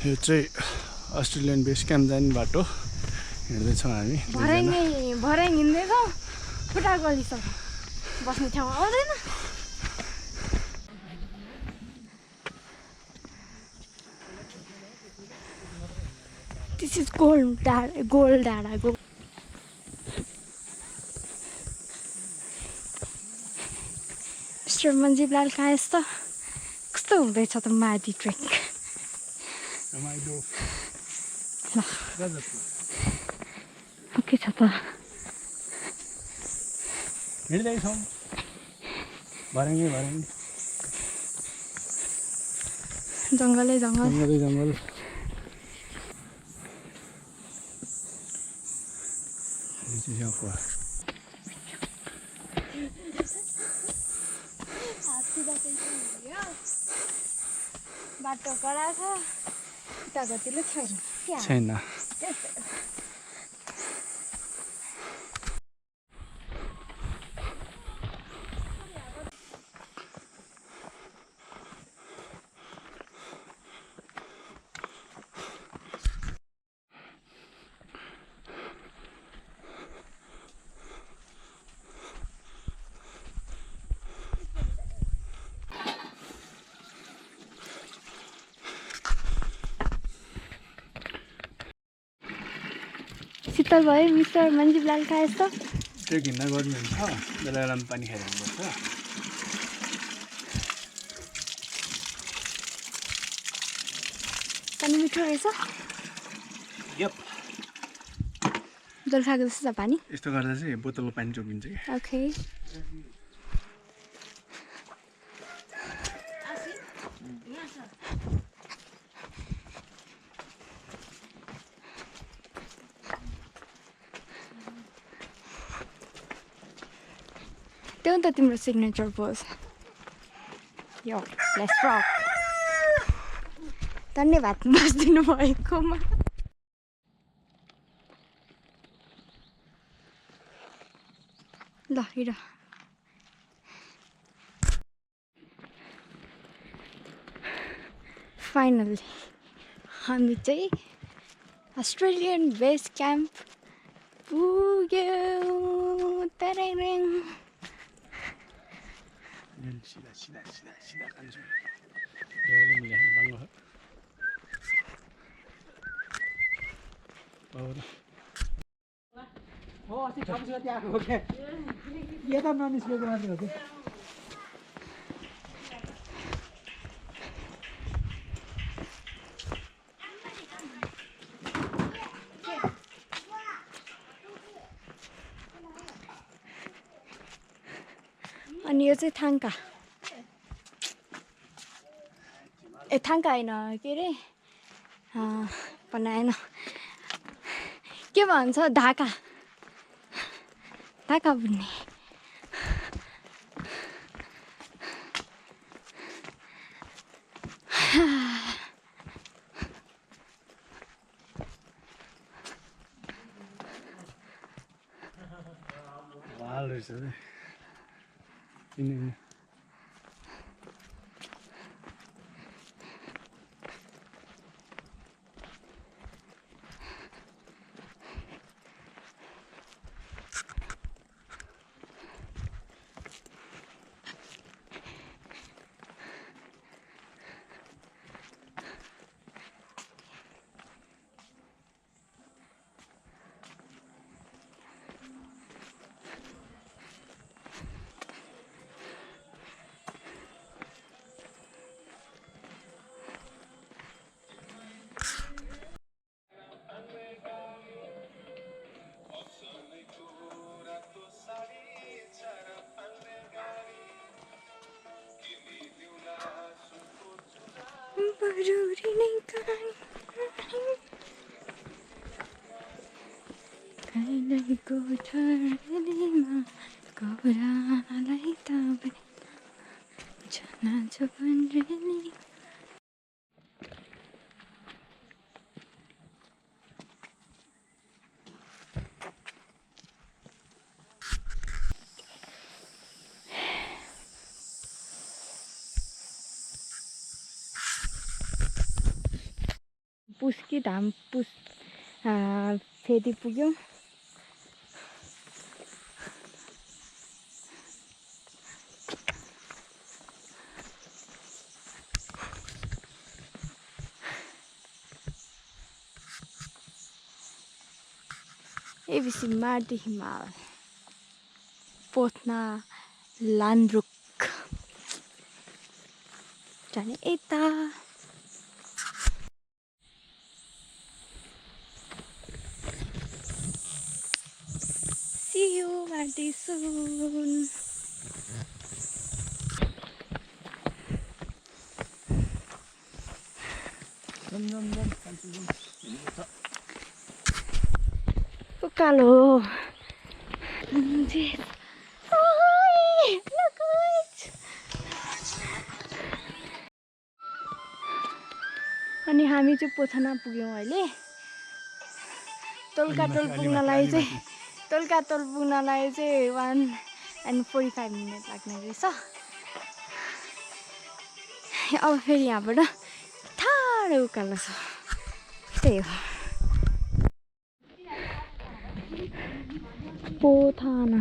यो चाहिँ Australian base camp जाने बाटो हिँड्दैछौँ हामी भरै हिँड्दैछौँ खुट्टा गलिसक्यो बस्ने ठाउँ आउँदैन This is gold डाँडा मिस्टर मन्जिबलाल कहाँ यस्तो कस्तो हुँदैछ त मार्डी ट्रेक के छ त हिँड्दैछौँ भरङ्गी जङ्गलै जङ्गल बाटो कडा छ खुट्टा गतिलो छैन शीतल भयो मिस्टर मन्जिबलाल कहाँ यस्तो ट्रेक हिँड्न गर्नुहुन्छ बेला बेलामा पानी खाइरहनुपर्छ पानी मिठो रहेछ यप जल खाएको जस्तो छ पानी यस्तो गर्दा चाहिँ बोतलको पानी चोकिन्छ क्या ओके त्यो त तिम्रो signature pose yo let's rock धन्यवाद बस्दिनु भएकोमा ल हिँड फाइनली हामी चाहिँ अस्ट्रेलियन बेस क्याम्प पुग्यौँ तेरेङ सिधा कान्छो एउटै मिलाएको बाङ्गो हो अस्ति 26 गते आएको हो क्या यता ननिस्केको मात्रै हो क्या अनि यो चाहिँ थाङ्का थाङ्का होइन के अरे बनाएन के भन्छ ढाका बुन्ने लाल रहेछ पुस कि धाम पुस फेरि पुग्यौँ। एबिसी मार्दी हिमाल पोथना लान्ड्रुक जाने यता। See you Mardi soon. उकालो अनि हामी चाहिँ पोथना पुग्यौँ अहिले। तोलकाटोल पुग्नलाई चाहिँ 1:45 मिनट लाग्ने रहेछ। अब फेरि यहाँबाट टाढो उकालो छ, त्यही हो पोथना।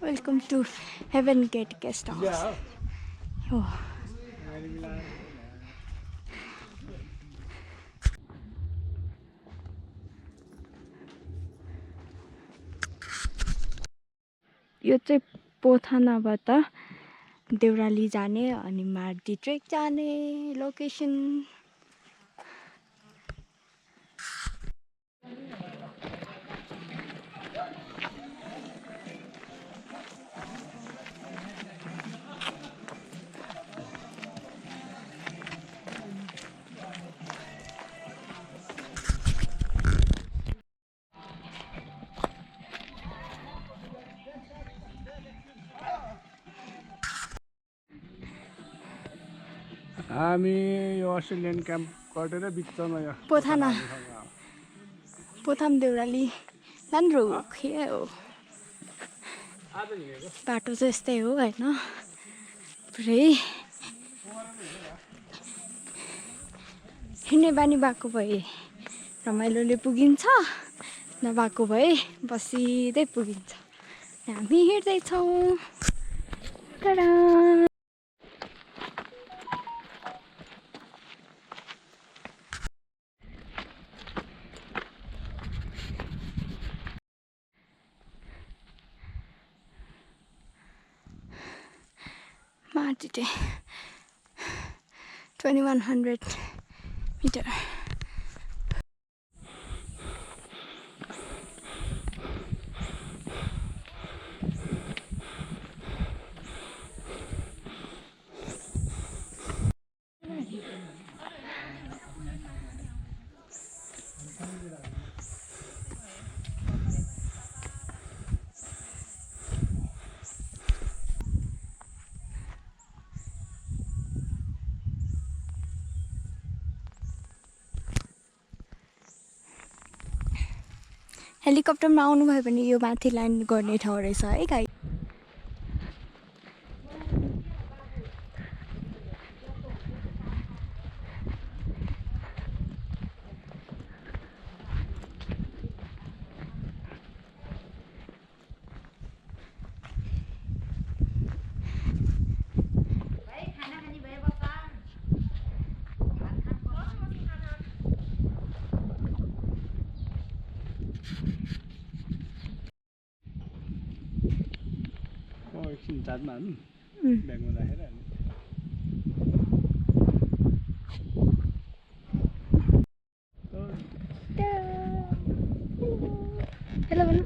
Welcome to Heaven Gate Guest House. Oh. यो चाहिँ पोथनाबाट देउराली जाने अनि मार्दी ट्रेक जाने लोकेसन। हामी यो अस्ट्रेलियन क्याम्प कटेर बिचमा यो पोथाम देउराली लान्ड्रुक बाटो चाहिँ यस्तै हो होइन। पुरै हिँड्ने बानी भएको भए रमाइलोले पुगिन्छ, नभएको भए बसिँदै पुगिन्छ। हामी हिँड्दैछौँ। Mardi 2100 meter. हेलिकप्टरमा आउनुभयो भने यो माथि ल्यान्ड गर्ने ठाउँ रहेछ है गाई। एकछिन जातमा हाल्नु ब्यागमा राखेर हाल्नु। हेलो भन्नु।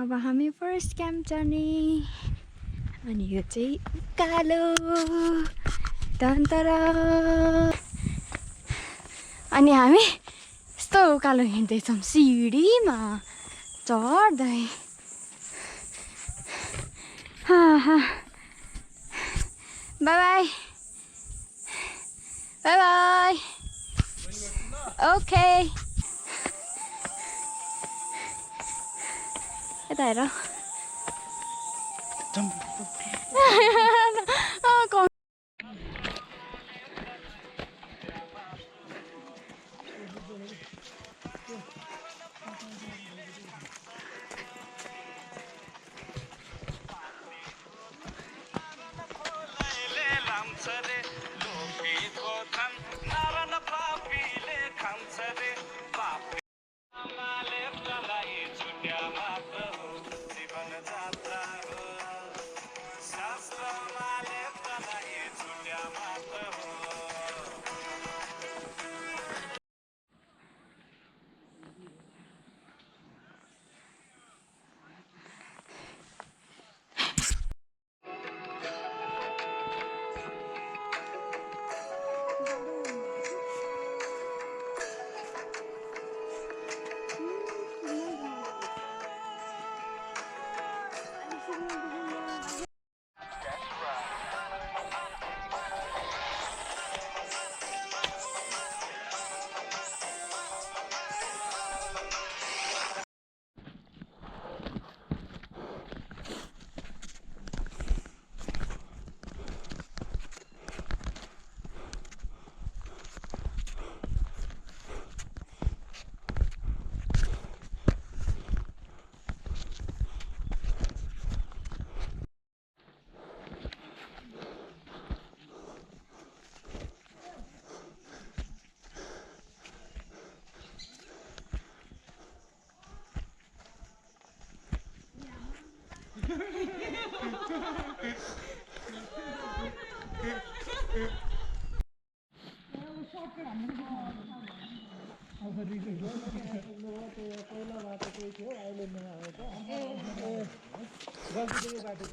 अब हामी फर्स्ट क्याम्प जाने अनि यो चाहिँ उकालो तन्तर अनि हामी यस्तो उकालो हिँड्दैछौँ सिडीमा चढ्दै by by by by okay यता हेर पहिला बाटो केही थियो अहिले नआएको गल्ती बाटो